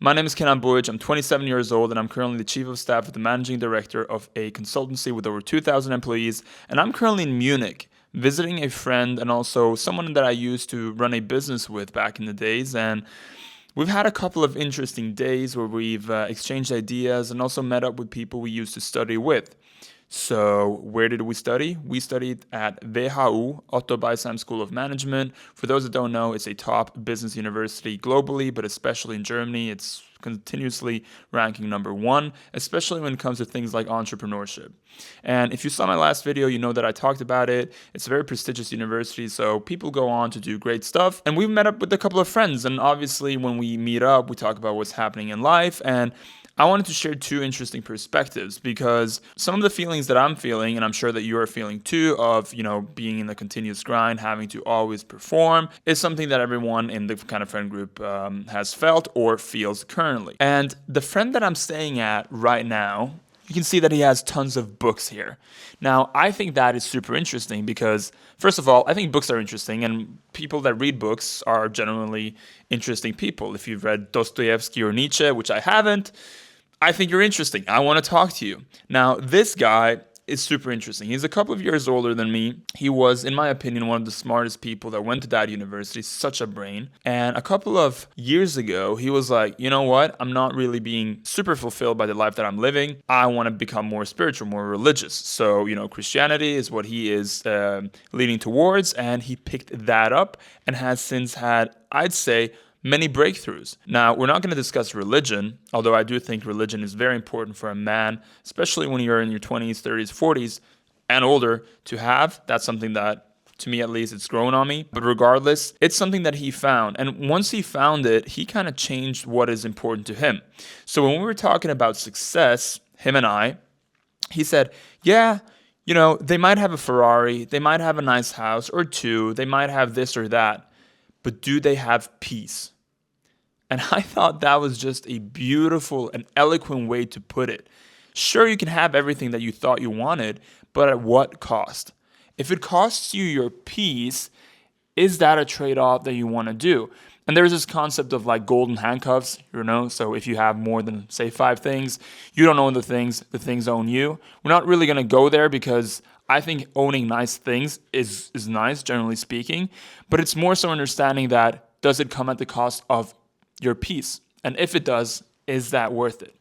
My name is Kenan Boyc. I'm 27 years old and I'm currently the chief of staff at the managing director of a consultancy with over 2,000 employees. And I'm currently in Munich visiting a friend and also someone that I used to run a business with back in the days. And we've had a couple of interesting days where we've exchanged ideas and also met up with people we used to study with. So where did we study? We studied at WHU, Otto Beisheim School of Management. For those that don't know, it's a top business university globally, but especially in Germany, it's continuously ranking #1, especially when it comes to things like entrepreneurship. And if you saw my last video, you know that I talked about it. It's a very prestigious university, so people go on to do great stuff. And we've met up with a couple of friends, and obviously when we meet up, we talk about what's happening in life. And I wanted to share two interesting perspectives because some of the feelings that I'm feeling, and I'm sure that you're feeling too, of, being in the continuous grind, having to always perform, is something that everyone in the kind of friend group has felt or feels currently. And the friend that I'm staying at right now, you can see that he has tons of books here. Now, I think that is super interesting because, first of all, I think books are interesting, and people that read books are generally interesting people. If you've read Dostoevsky or Nietzsche, which I haven't, I think you're interesting. I want to talk to you. Now, this guy is super interesting. He's a couple of years older than me. He was, in my opinion, one of the smartest people that went to that university, such a brain. And a couple of years ago, he was like, you know what? I'm not really being super fulfilled by the life that I'm living. I want to become more spiritual, more religious. So, Christianity is what he is leaning towards. And he picked that up and has since had, I'd say, many breakthroughs. Now, we're not going to discuss religion, although I do think religion is very important for a man, especially when you're in your 20s, 30s, 40s, and older to have. That's something that, to me at least, it's grown on me. But regardless, it's something that he found. And once he found it, he kind of changed what is important to him. So when we were talking about success, him and I, he said, yeah, they might have a Ferrari, they might have a nice house or two, they might have this or that, but do they have peace? And I thought that was just a beautiful and eloquent way to put it. Sure, you can have everything that you thought you wanted, but at what cost? If it costs you your peace, is that a trade-off that you want to do? And there's this concept of like golden handcuffs, so if you have more than, say, 5 things, you don't own the things own you. We're not really going to go there because I think owning nice things is nice, generally speaking, but it's more so understanding that, does it come at the cost of your peace? And if it does, is that worth it?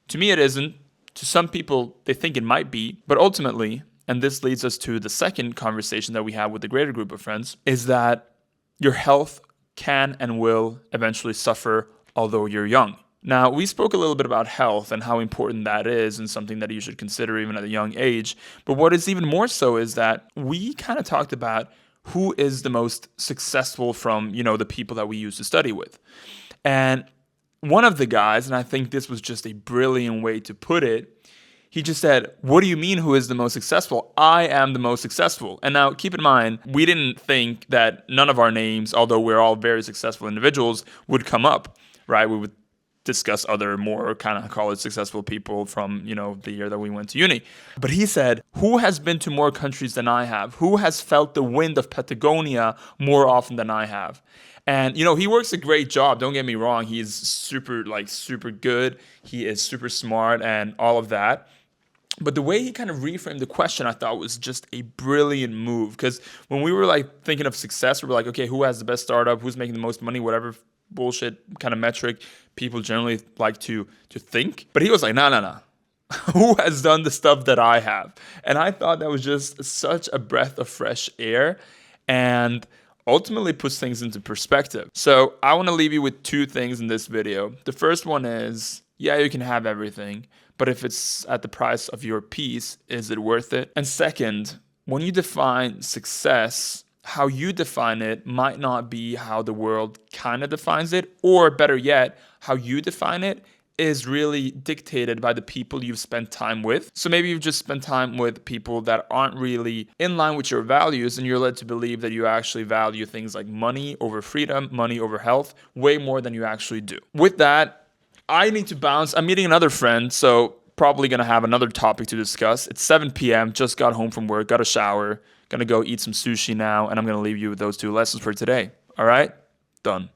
To me, it isn't. To some people, they think it might be, but ultimately, and this leads us to the second conversation that we have with the greater group of friends, is that your health can and will eventually suffer although you're young. Now, we spoke a little bit about health and how important that is and something that you should consider even at a young age. But what is even more so is that we kind of talked about who is the most successful from, the people that we used to study with. And one of the guys, and I think this was just a brilliant way to put it, he just said, what do you mean who is the most successful? I am the most successful. And now keep in mind, we didn't think that none of our names, although we're all very successful individuals, would come up, right? We would discuss other more kind of college successful people from, the year that we went to uni. But he said, who has been to more countries than I have? Who has felt the wind of Patagonia more often than I have? And, he works a great job. Don't get me wrong. He is super good. He is super smart and all of that. But the way he kind of reframed the question, I thought was just a brilliant move. Because when we were thinking of success, we were like, okay, who has the best startup? Who's making the most money? Whatever bullshit kind of metric people generally like to think. But he was like, no. Who has done the stuff that I have? And I thought that was just such a breath of fresh air and ultimately puts things into perspective. So I want to leave you with 2 things in this video. The first one is, yeah, you can have everything, but if it's at the price of your peace, is it worth it? And second, when you define success, how you define it might not be how the world kind of defines it, or better yet, how you define it is really dictated by the people you've spent time with. So maybe you've just spent time with people that aren't really in line with your values, and you're led to believe that you actually value things like money over freedom, money over health, way more than you actually do. With that, I need to bounce. I'm meeting another friend, so probably going to have another topic to discuss. It's 7 p.m., just got home from work, got a shower, going to go eat some sushi now, and I'm going to leave you with those 2 lessons for today. All right? Done.